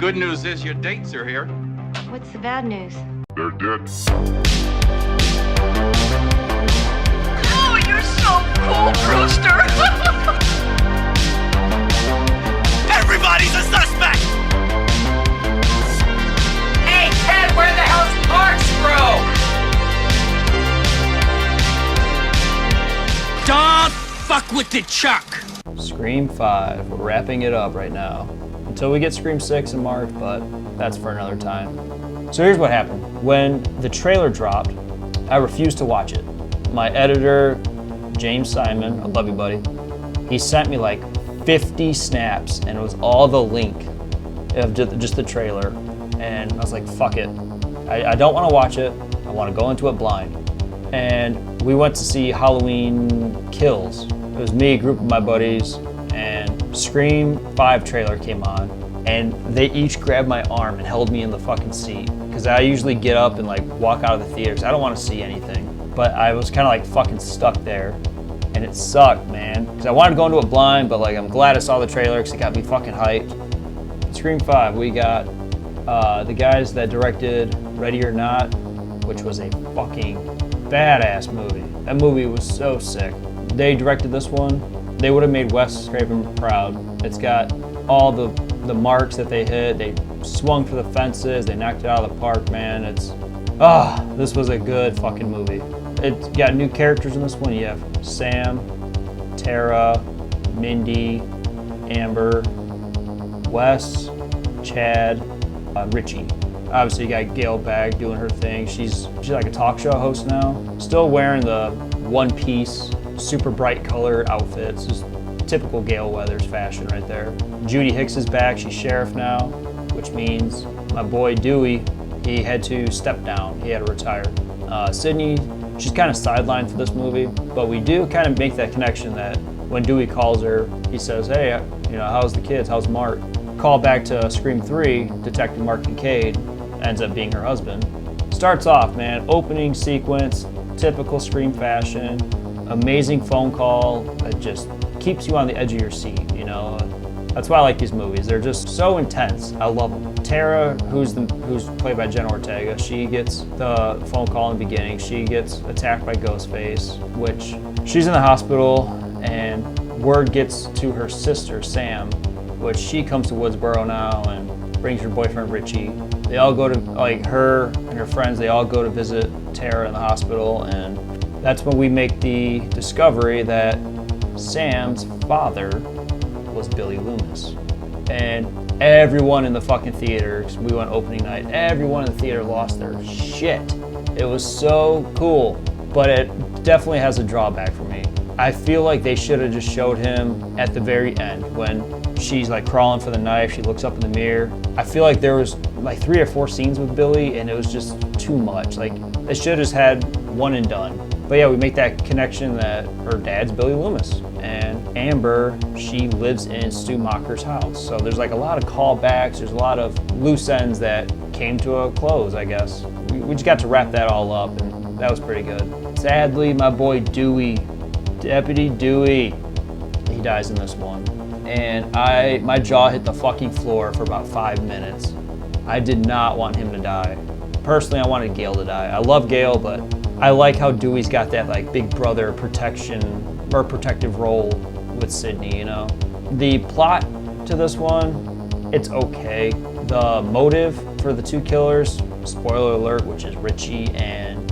good news is your dates are here. What's the bad news? They're dead. Oh, you're so cool, Brewster! Everybody's a suspect! Hey, Ted, where the hell's Parks, bro? Don't fuck with the Chuck! Scream 5, we're wrapping it up right now. Until we get Scream 6 in March, but that's for another time. So here's what happened. When the trailer dropped, I refused to watch it. My editor, James Simon, I love you buddy, he sent me like 50 snaps and it was all the link of just the trailer. And I was like, fuck it. I don't want to watch it. I want to go into it blind. And we went to see Halloween Kills. It was me, a group of my buddies, and Scream 5 trailer came on, and they each grabbed my arm and held me in the fucking seat. Because I usually get up and like walk out of the theater because I don't want to see anything. But I was kind of like fucking stuck there, and it sucked, man. Because I wanted to go into it blind, but like I'm glad I saw the trailer because it got me fucking hyped. Scream 5, we got the guys that directed Ready or Not, which was a fucking badass movie. That movie was so sick. They directed this one. They would have made Wes Craven proud. It's got all the marks that they hit. They swung for the fences. They knocked it out of the park, man. This was a good fucking movie. It's got new characters in this one. You have Sam, Tara, Mindy, Amber, Wes, Chad, Richie. Obviously, you got Gail Bagg doing her thing. She's like a talk show host now. Still wearing the one-piece, super bright colored outfits. Just typical Gail Weathers fashion right there. Judy Hicks is back. She's sheriff now, which means my boy Dewey, he had to step down. He had to retire. Sydney, she's kind of sidelined for this movie, but we do kind of make that connection that when Dewey calls her, he says, hey, how's the kids? How's Mark? Call back to Scream 3, Detective Mark Kincaid ends up being her husband. Starts off, man, opening sequence, typical Scream fashion, amazing phone call that just keeps you on the edge of your seat, That's why I like these movies. They're just so intense. I love them. Tara, who's played by Jenna Ortega, she gets the phone call in the beginning. She gets attacked by Ghostface, which she's in the hospital, and word gets to her sister, Sam, which she comes to Woodsboro now and brings her boyfriend, Richie. They all go to, her and her friends, they all go to visit Tara in the hospital, and that's when we make the discovery that Sam's father was Billy Loomis. And everyone in the fucking theater, we went opening night, everyone in the theater lost their shit. It was so cool, but it definitely has a drawback for me. I feel like they should have just showed him at the very end when she's like crawling for the knife, she looks up in the mirror. I feel like there was like 3 or 4 scenes with Billy and it was just too much. Like they should have just had one and done. But yeah, we make that connection that her dad's Billy Loomis. And Amber, she lives in Stu Macher's house. So there's like a lot of callbacks, there's a lot of loose ends that came to a close, I guess. We just got to wrap that all up and that was pretty good. Sadly, my boy Dewey, Deputy Dewey, he dies in this one. And my jaw hit the fucking floor for about 5 minutes. I did not want him to die. Personally, I wanted Gail to die. I love Gail, but I like how Dewey's got that like big brother protection or protective role with Sydney, The plot to this one, it's okay. The motive for the 2 killers, spoiler alert, which is Richie and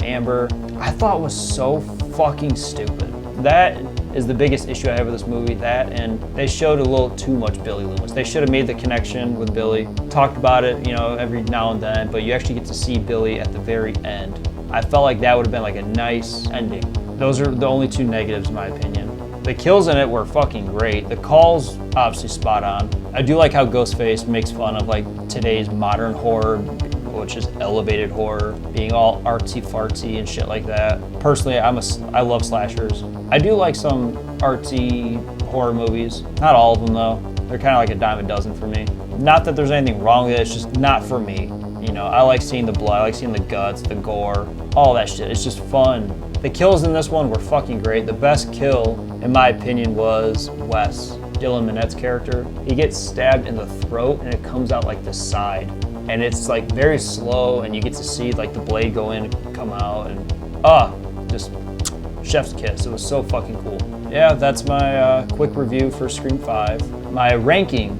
Amber, I thought was so fucking stupid. That is the biggest issue I have with this movie, that and they showed a little too much Billy Loomis. They should have made the connection with Billy, talked about it, every now and then, but you actually get to see Billy at the very end. I felt like that would have been like a nice ending. Those are the only 2 negatives in my opinion. The kills in it were fucking great. The calls, obviously spot on. I do like how Ghostface makes fun of like today's modern horror, which is elevated horror, being all artsy-fartsy and shit like that. Personally, I love slashers. I do like some artsy horror movies. Not all of them though. They're kind of like a dime a dozen for me. Not that there's anything wrong with it, it's just not for me. I like seeing the blood, I like seeing the guts, the gore, all that shit. It's just fun. The kills in this one were fucking great. The best kill, in my opinion, was Wes. Dylan Minette's character, he gets stabbed in the throat and it comes out like the side. And it's like very slow and you get to see like the blade go in and come out and just chef's kiss. It was so fucking cool. Yeah, that's my quick review for Scream 5. My ranking,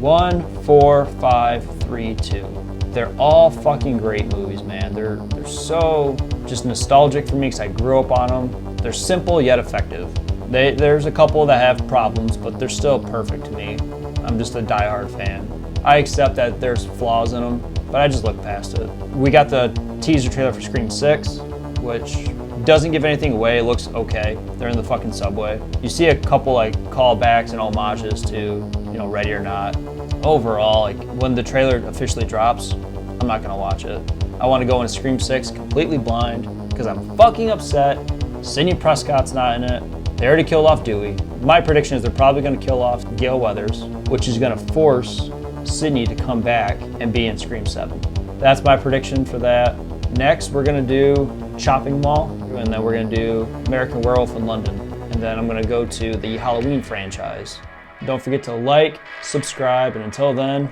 1, 4, 5, 3, 2. They're all fucking great movies, man. They're so just nostalgic for me because I grew up on them. They're simple yet effective. There's a couple that have problems, but they're still perfect to me. I'm just a diehard fan. I accept that there's flaws in them, but I just look past it. We got the teaser trailer for Scream 6, which doesn't give anything away. It looks okay. They're in the fucking subway. You see a couple like callbacks and homages to, Ready or Not. Overall, like when the trailer officially drops, I'm not gonna watch it. I want to go into Scream 6 completely blind because I'm fucking upset. Sidney Prescott's not in it. They already killed off Dewey. My prediction is they're probably gonna kill off Gale Weathers, which is gonna force Sidney to come back and be in Scream 7. That's my prediction for that. Next, we're gonna do Chopping Mall, and then we're gonna do American Werewolf in London. And then I'm gonna go to the Halloween franchise. Don't forget to like, subscribe, and until then,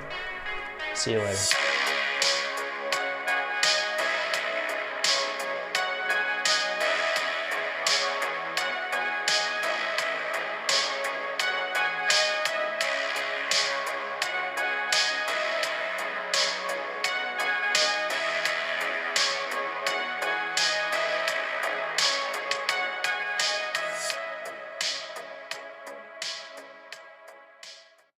see you later.